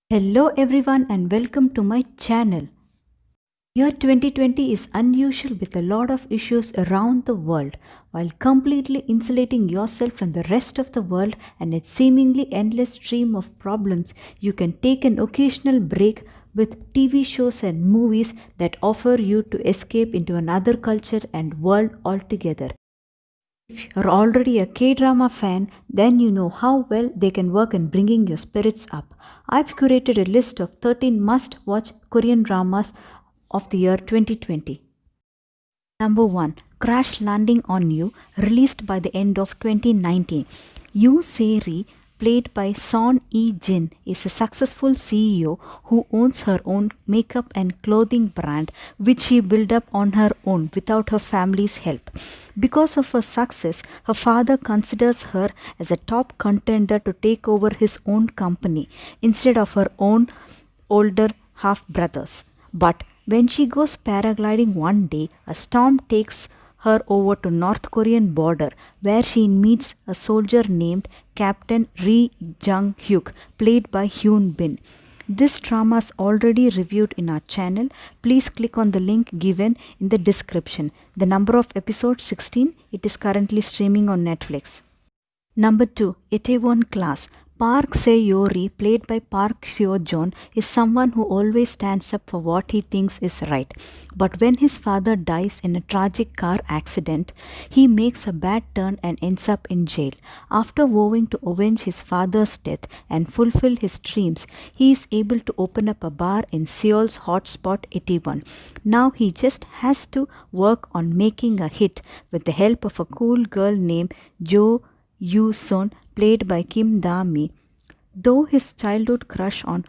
Hello everyone and welcome to my channel. Year 2020 is unusual with a lot of issues around the world. While completely insulating yourself from the rest of the world and its seemingly endless stream of problems, you can take an occasional break with TV shows and movies that offer you to escape into another culture and world altogether. If you're already a K drama fan, then you know how well they can work in bringing your spirits up. I've curated a list of 13 must watch Korean dramas of the year 2020. Number 1, Crash Landing on You, released by the end of 2019. Yoo Se-ri, played by Son E-jin, is a successful CEO who owns her own makeup and clothing brand, which she built up on her own without her family's help. Because of her success, her father considers her as a top contender to take over his own company instead of her own older half brothers. But when she goes paragliding one day, a storm takes her over to North Korean border where she meets a soldier named Captain Ri Jung Hyuk, played by Hyun Bin. This drama is already reviewed in our channel. Please click on the link given in the description. The number of episodes 16. It is currently streaming on Netflix. Number 2, Itaewon Class. Park Se-yori, played by Park Seo-joon, is someone who always stands up for what he thinks is right. But when his father dies in a tragic car accident, he makes a bad turn and ends up in jail. After vowing to avenge his father's death and fulfill his dreams, he is able to open up a bar in Seoul's hotspot Itaewon. Now he just has to work on making a hit with the help of a cool girl named Jo Yoo-son, played by Kim Da-mi. Though his childhood crush on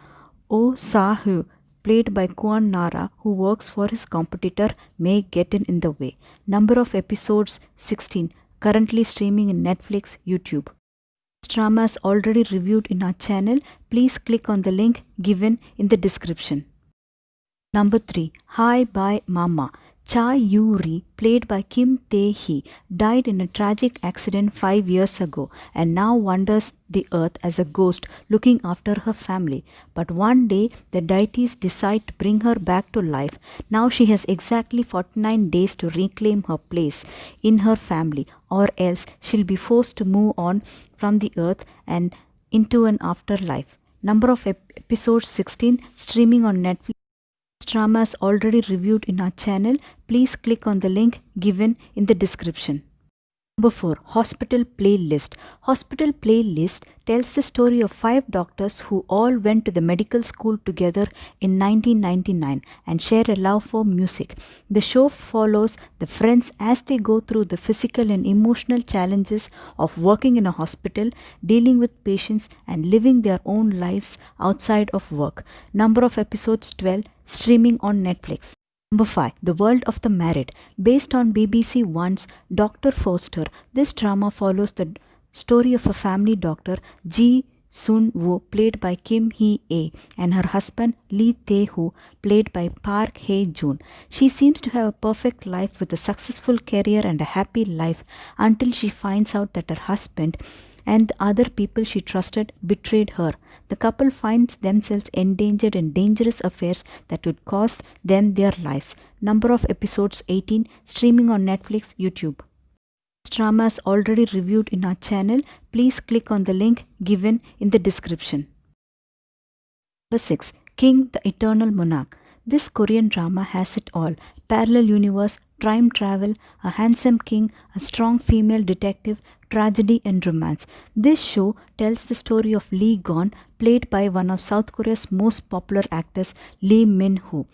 Oh Sa-hoo, played by Kwon Nara, who works for his competitor, may get in the way. Number of episodes 16, currently streaming in Netflix, YouTube. This drama is already reviewed in our channel. Please click on the link given in the description. Number 3, Hi Bye Mama. Cha Yoo-ri, played by Kim Tae-hee, died in a tragic accident 5 years ago and now wanders the earth as a ghost looking after her family. But one day, the deities decide to bring her back to life. Now she has exactly 49 days to reclaim her place in her family, or else she'll be forced to move on from the earth and into an afterlife. Number of episodes 16, streaming on Netflix. Drama is already reviewed in our channel. Please click on the link given in the description. Number 4, Hospital Playlist. Hospital Playlist tells the story of 5 doctors who all went to the medical school together in 1999 and share a love for music. The show follows the friends as they go through the physical and emotional challenges of working in a hospital, dealing with patients, and living their own lives outside of work. Number of episodes 12, streaming on Netflix. Number 5, The World of the Married. Based on BBC One's Dr. Foster, this drama follows the story of a family doctor, Ji Sun-woo, played by Kim Hee-ae, and her husband, Lee Tae-hoo, played by Park Hae-joon. She seems to have a perfect life with a successful career and a happy life until she finds out that her husband and the other people she trusted betrayed her. The couple finds themselves endangered in dangerous affairs that would cost them their lives. Number of episodes 18, streaming on Netflix, YouTube. This drama is already reviewed in our channel. Please click on the link given in the description. Number 6, King the Eternal Monarch. This Korean drama has it all: parallel universe, time travel, a handsome king, a strong female detective, tragedy, and romance. This show tells the story of Lee Gon, played by one of South Korea's most popular actors, Lee Min-ho,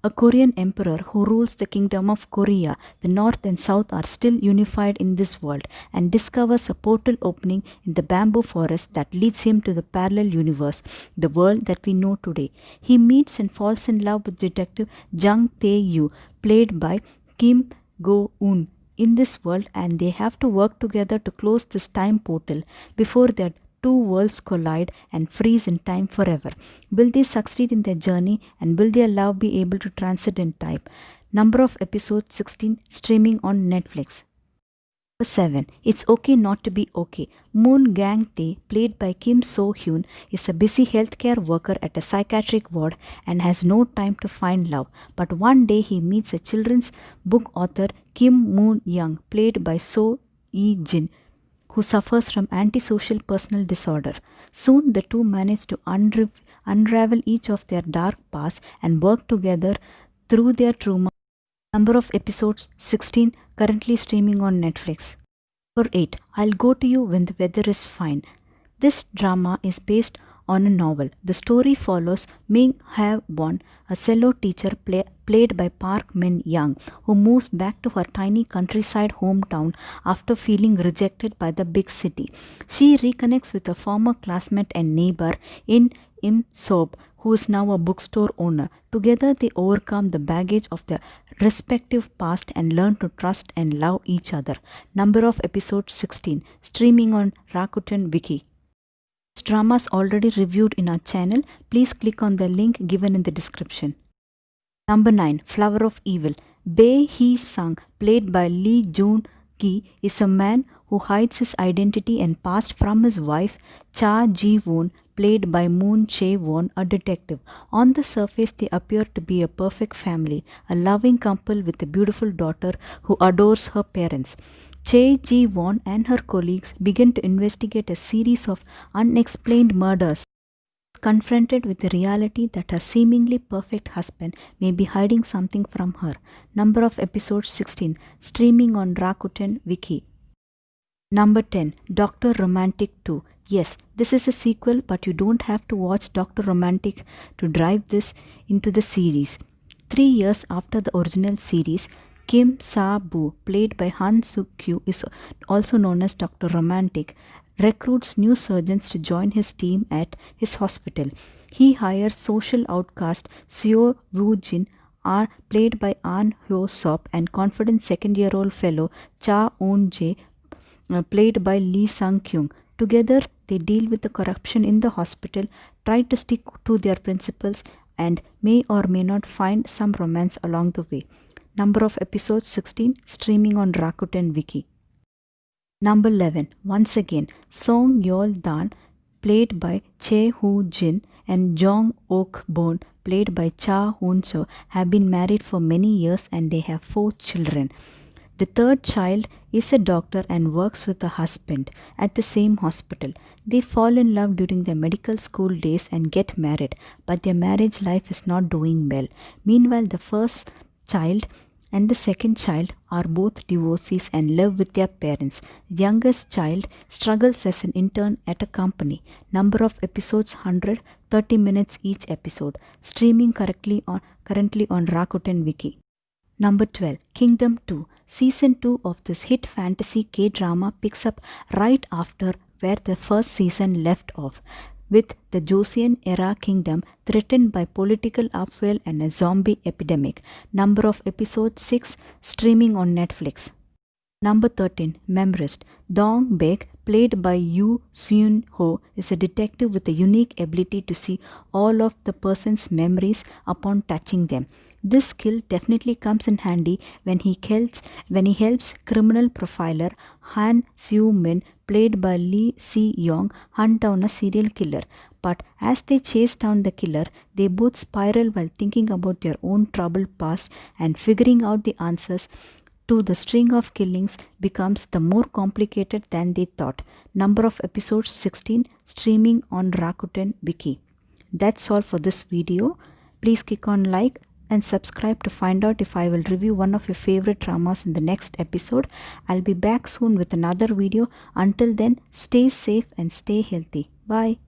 a Korean emperor who rules the kingdom of Korea. The North and South are still unified in this world, and discovers a portal opening in the bamboo forest that leads him to the parallel universe, the world that we know today. He meets and falls in love with detective Jung Tae-yu, played by Kim Go-eun, in this world, and they have to work together to close this time portal before their two worlds collide and freeze in time forever. Will they succeed in their journey, and will their love be able to transcend in time? Number of episodes 16, streaming on Netflix. Number 7. It's okay not to be okay. Moon Gang Tae, played by Kim So Hyun, is a busy healthcare worker at a psychiatric ward and has no time to find love. But one day he meets a children's book author Kim Moon Young, played by So Yi Jin, who suffers from antisocial personal disorder. Soon the two manage to unravel each of their dark pasts and work together through their trauma. Number of episodes 16, currently streaming on Netflix. Number 8. I'll Go to You When the Weather is Fine. This drama is based on a novel. The story follows Ming Ha Won, a cello teacher played by Park Min Young, who moves back to her tiny countryside hometown after feeling rejected by the big city. She reconnects with a former classmate and neighbor in Im Sob, who is now a bookstore owner. Together they overcome the baggage of their respective past and learn to trust and love each other. Number of episodes 16, streaming on Rakuten Wiki. This drama is already reviewed in our channel. Please click on the link given in the description. Number 9, Flower of Evil. Bae Hee Sung, played by Lee Joon Gi, is a man who hides his identity and past from his wife Cha Ji Won, played by Moon Chae Won, a detective. On the surface, they appear to be a perfect family, a loving couple with a beautiful daughter who adores her parents. Chae Ji Won and her colleagues begin to investigate a series of unexplained murders. Confronted with the reality that her seemingly perfect husband may be hiding something from her. Number of episodes 16, streaming on Rakuten Wiki. Number 10, Dr. Romantic 2. Yes, this is a sequel, but you don't have to watch Dr. Romantic to drive this into the series. 3 years after the original series, Kim Sa-boo, played by Han Suk-kyu, is also known as Dr. Romantic, recruits new surgeons to join his team at his hospital. He hires social outcast Seo Woo-jin, played by An Hyo-sop, and confident second-year-old fellow Cha Eun-jae, played by Lee Sang-kyung. Together, they deal with the corruption in the hospital, try to stick to their principles, and may or may not find some romance along the way. Number of episodes 16, streaming on Rakuten Wiki. Number 11, once again, Song Yeol-dan, played by Chae Hoo-jin, and Jong Ok-bon, played by Cha Hoon-seo, have been married for many years and they have 4 children. The third child is a doctor and works with a husband at the same hospital. They fall in love during their medical school days and get married, but their marriage life is not doing well. Meanwhile, the first child and the second child are both divorcees and live with their parents. The youngest child struggles as an intern at a company. Number of episodes 100, 30 minutes each episode. Streaming currently on Rakuten Wiki. Number 12, Kingdom 2. Season 2 of this hit fantasy K-drama picks up right after where the first season left off, with the Joseon era kingdom threatened by political upheaval and a zombie epidemic. Number of episodes 6, streaming on Netflix. Number 13, Memrist. Dong Baek, played by Yoo Seun Ho, is a detective with a unique ability to see all of the person's memories upon touching them. This skill definitely comes in handy when he helps criminal profiler Han Seo-min, played by Lee Si-young, hunt down a serial killer. But as they chase down the killer, they both spiral while thinking about their own troubled past, and figuring out the answers to the string of killings becomes the more complicated than they thought. Number of episodes 16, streaming on Rakuten Wiki. That's all for this video. Please click on like and subscribe to find out if I will review one of your favorite dramas in the next episode. I'll be back soon with another video. Until then, stay safe and stay healthy. Bye.